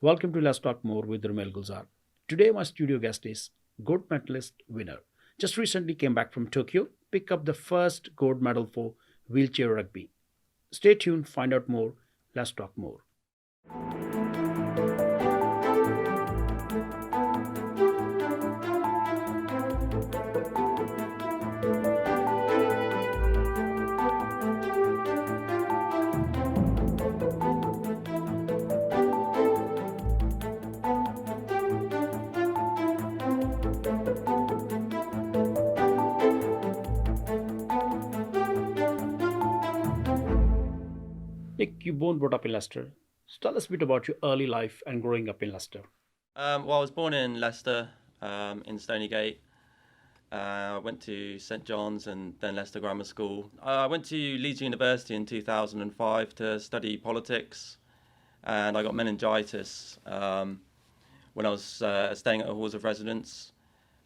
Welcome to Let's Talk More with Romail Gulzar. Today, my studio guest is gold medalist winner. Just recently came back from Tokyo, pick up the first gold medal for wheelchair rugby. Stay tuned, find out more. Let's talk more. Nick, you born brought up in Leicester. So tell us a bit about your early life and growing up in Leicester. Well, I was born in Leicester, in Stonygate. I went to St John's and then Leicester Grammar School. I went to Leeds University in 2005 to study politics, and I got meningitis when I was staying at a halls of residence,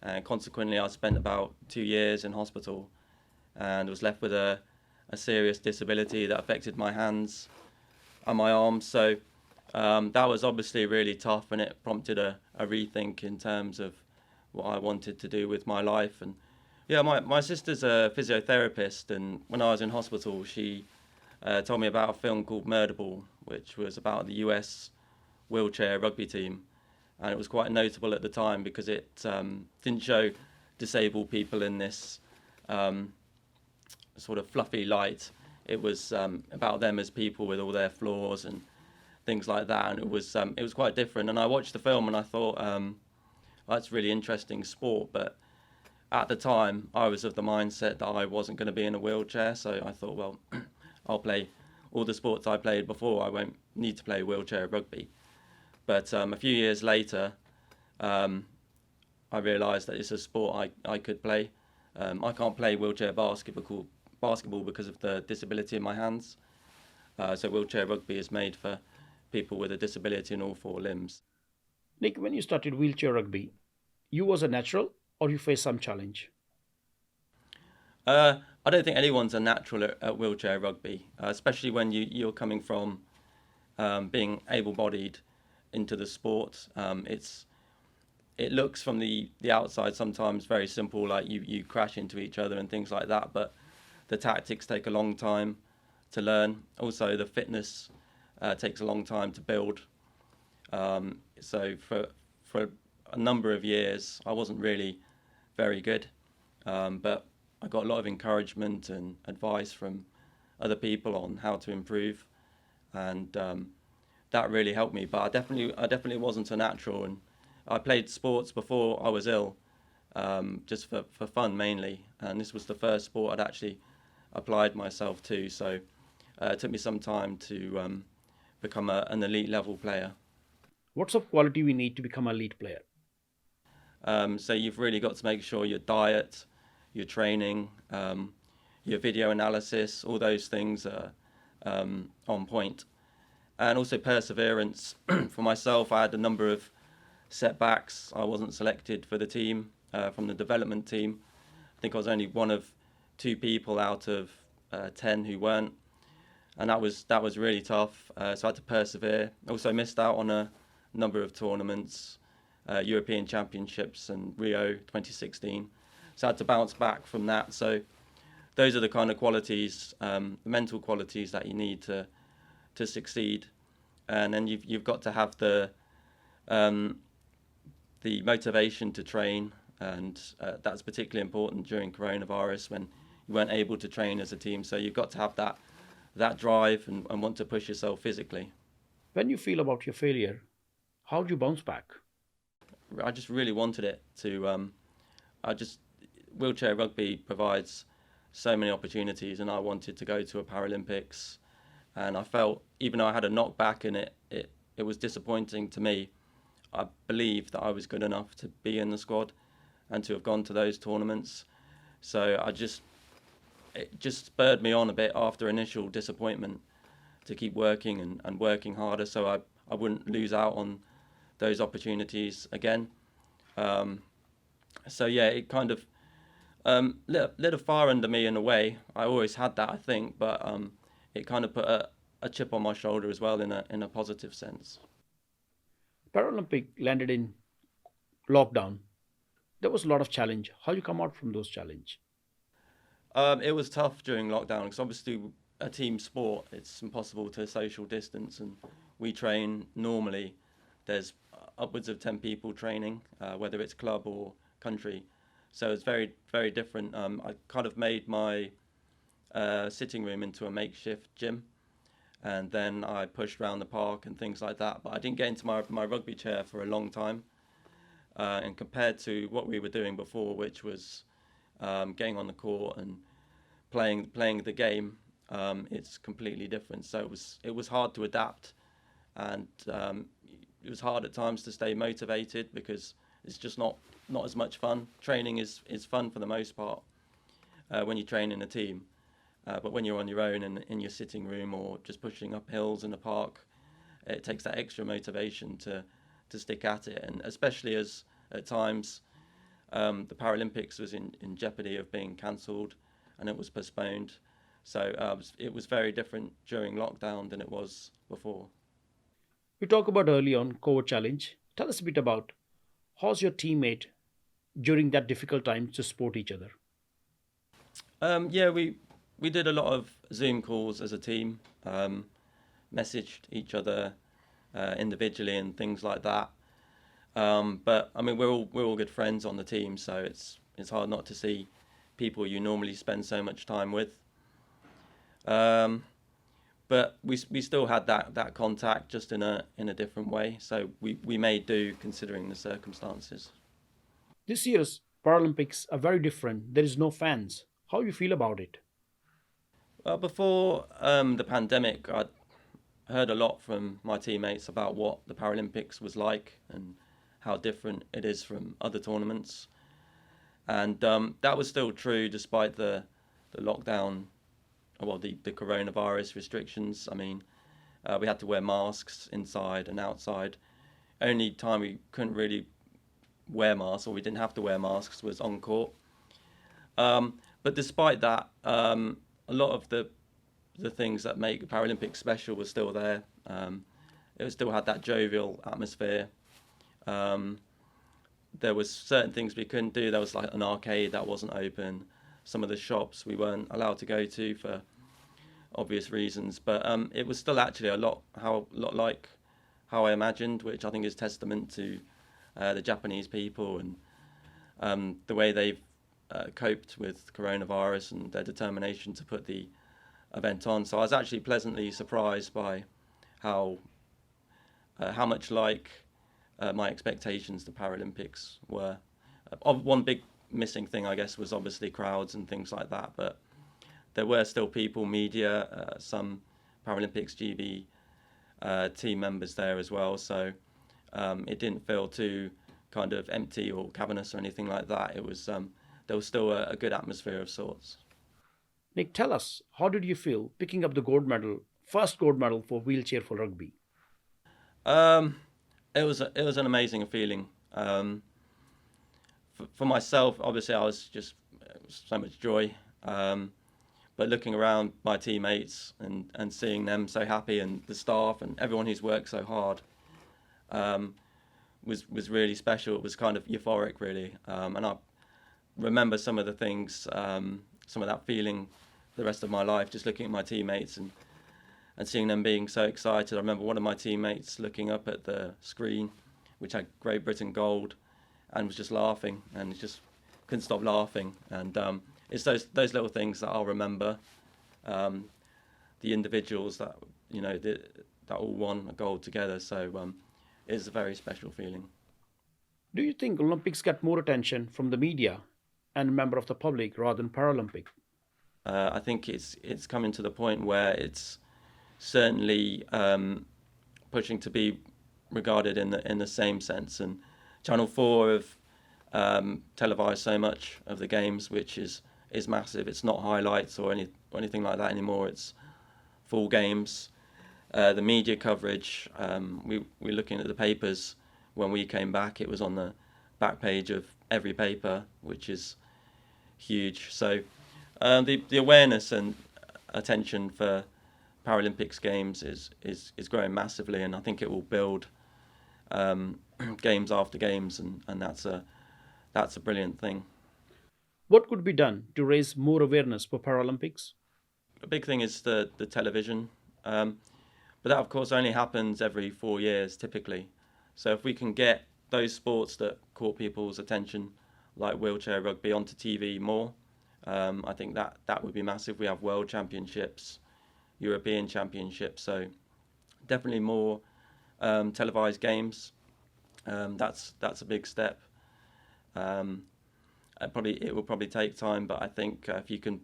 and consequently I spent about 2 years in hospital and was left with a serious disability that affected my hands and my arms. So that was obviously really tough, and it prompted a rethink in terms of what I wanted to do with my life. And yeah, my sister's a physiotherapist, and when I was in hospital, she told me about a film called Murderball, which was about the US wheelchair rugby team. And it was quite notable at the time because it didn't show disabled people in this sort of fluffy light. It was about them as people with all their flaws and things like that, and it was quite different. And I watched the film and I thought, that's really interesting sport. But at the time, I was of the mindset that I wasn't going to be in a wheelchair, so I thought, well, I'll play all the sports I played before. I won't need to play wheelchair rugby. But a few years later, I realised that it's a sport I could play. I can't play wheelchair basketball because of the disability in my hands. So wheelchair rugby is made for people with a disability in all four limbs. Nick, when you started wheelchair rugby, you was a natural or you faced some challenge? I don't think anyone's a natural at wheelchair rugby, especially when you're coming from being able-bodied into the sport. It looks from the outside sometimes very simple, like you crash into each other and things like that, but the tactics take a long time to learn. Also, the fitness takes a long time to build. So for a number of years, I wasn't really very good, but I got a lot of encouragement and advice from other people on how to improve, and that really helped me. But I definitely wasn't a natural, and I played sports before I was ill, just for fun mainly, and this was the first sport I'd actually applied myself to. So it took me some time to become an elite level player. What sort of quality we need to become a elite player? So you've really got to make sure your diet, your training, your video analysis, all those things are on point. And also perseverance. For myself, I had a number of setbacks. I wasn't selected for the team, from the development team. I think I was only one of two people out of 10 who weren't. And that was really tough. So I had to persevere. Also missed out on a number of tournaments, European Championships and Rio 2016. So I had to bounce back from that. So those are the kind of qualities, the mental qualities that you need to succeed. And then you've got to have the motivation to train, and that's particularly important during coronavirus when you weren't able to train as a team. So you've got to have that drive and want to push yourself physically. When you feel about your failure, how do you bounce back? I just really wanted it to. Wheelchair rugby provides so many opportunities, and I wanted to go to a Paralympics. And I felt, even though I had a knockback in it was disappointing to me. I believed that I was good enough to be in the squad and to have gone to those tournaments. So it just spurred me on a bit after initial disappointment to keep working and working harder, so I wouldn't lose out on those opportunities again. So yeah, it kind of lit a fire under me in a way. I always had that, I think, but it kind of put a chip on my shoulder as well in a positive sense. Paralympic landed in lockdown. There was a lot of challenge. How you come out from those challenge? It was tough during lockdown because obviously a team sport, it's impossible to social distance, and we train normally. There's upwards of 10 people training, whether it's club or country. So it's very, very different. I kind of made my sitting room into a makeshift gym, and then I pushed around the park and things like that. But I didn't get into my rugby chair for a long time. And compared to what we were doing before, which was getting on the court and playing the game, it's completely different. So it was hard to adapt, and it was hard at times to stay motivated because it's just not as much fun. Training is fun for the most part when you train in a team, but when you're on your own and in your sitting room or just pushing up hills in the park, it takes that extra motivation to stick at it, and especially as at times the Paralympics was in jeopardy of being cancelled and it was postponed. So it was very different during lockdown than it was before. We talked about early on COVID challenge. Tell us a bit about how's your teammate during that difficult time to support each other. Yeah, we did a lot of Zoom calls as a team, messaged each other individually and things like that. But I mean, we're all good friends on the team, so it's hard not to see people you normally spend so much time with. Um, but we still had that contact, just in a different way. So we made do considering the circumstances. This year's Paralympics are very different. There is no fans. How you feel about it? Well, before the pandemic, I'd heard a lot from my teammates about what the Paralympics was like and how different it is from other tournaments. And that was still true despite the lockdown, well, the coronavirus restrictions. I mean, we had to wear masks inside and outside. Only time we couldn't really wear masks, or we didn't have to wear masks, was on court. But despite that, a lot of the things that make Paralympics special were still there. It still had that jovial atmosphere. Um, there was certain things we couldn't do. There was like an arcade that wasn't open. Some of the shops we weren't allowed to go to for obvious reasons. But it was still actually a lot like how I imagined, which I think is testament to the Japanese people and the way they've coped with coronavirus and their determination to put the event on. So I was actually pleasantly surprised by how much like my expectations the Paralympics were. One big missing thing, I guess, was obviously crowds and things like that, but there were still people, media, some Paralympics GB team members there as well, so it didn't feel too kind of empty or cavernous or anything like that. It was there was still a good atmosphere of sorts. Nick, tell us, how did you feel picking up the gold medal, first gold medal for wheelchair for rugby? Um, it was an amazing feeling. For myself, obviously, I was just it was so much joy. But looking around my teammates and seeing them so happy, and the staff and everyone who's worked so hard, um, was really special. It was kind of euphoric, really. And I remember some of the things, some of that feeling, the rest of my life, just looking at my teammates and seeing them being so excited. I remember one of my teammates looking up at the screen, which had Great Britain gold, and was just laughing, and he just couldn't stop laughing. And it's those little things that I'll remember. The individuals that that all won a gold together. So it's a very special feeling. Do you think Olympics get more attention from the media and member of the public rather than Paralympic? I think it's coming to the point where it's certainly pushing to be regarded in the same sense. And Channel 4 have televised so much of the games, which is massive. It's not highlights or anything like that anymore. It's full games. The media coverage, we're looking at the papers. When we came back, it was on the back page of every paper, which is huge. So the awareness and attention for Paralympics games is growing massively, and I think it will build games after games, and that's a brilliant thing. What could be done to raise more awareness for Paralympics? A big thing is the television, but that of course only happens every 4 years typically. So if we can get those sports that caught people's attention, like wheelchair rugby, onto TV more, I think that would be massive. We have world championships, European championships, so definitely more televised games. That's a big step. Um, it will probably take time, but I think if you can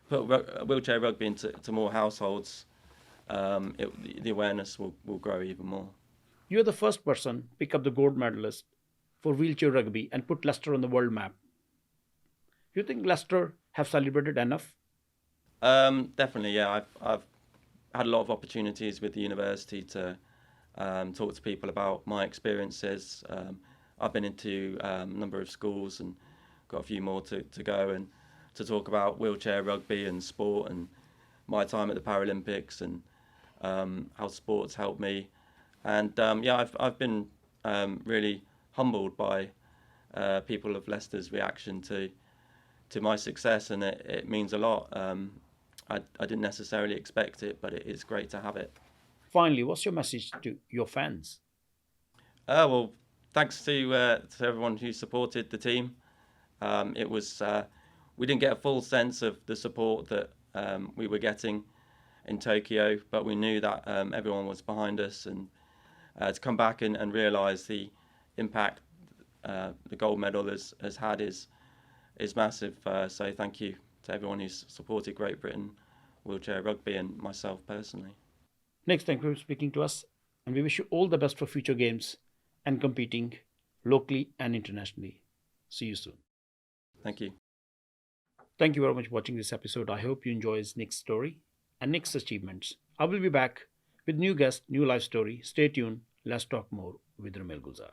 put wheelchair rugby into more households, the awareness will grow even more. You're the first person to pick up the gold medalist for wheelchair rugby and put Leicester on the world map. Do you think Leicester have celebrated enough? Definitely, yeah. I've had a lot of opportunities with the university to talk to people about my experiences. I've been into a number of schools and got a few more to go, and to talk about wheelchair rugby and sport and my time at the Paralympics and how sports helped me. And yeah, I've been really humbled by people of Leicester's reaction to my success, and it means a lot. I didn't necessarily expect it, but it is great to have it. Finally, what's your message to your fans? Well, thanks to everyone who supported the team. It was we didn't get a full sense of the support that we were getting in Tokyo, but we knew that everyone was behind us, and to come back and realise the impact the gold medal has had is massive. So thank you to everyone who's supported Great Britain wheelchair rugby and myself personally. Next, thank you for speaking to us, and we wish you all the best for future games and competing locally and internationally. See you soon. Thank you. Thank you very much for watching this episode. I hope you enjoy Nick's story and Nick's achievements. I will be back with new guest, new life story. Stay tuned. Let's talk more with Romail Gulzar.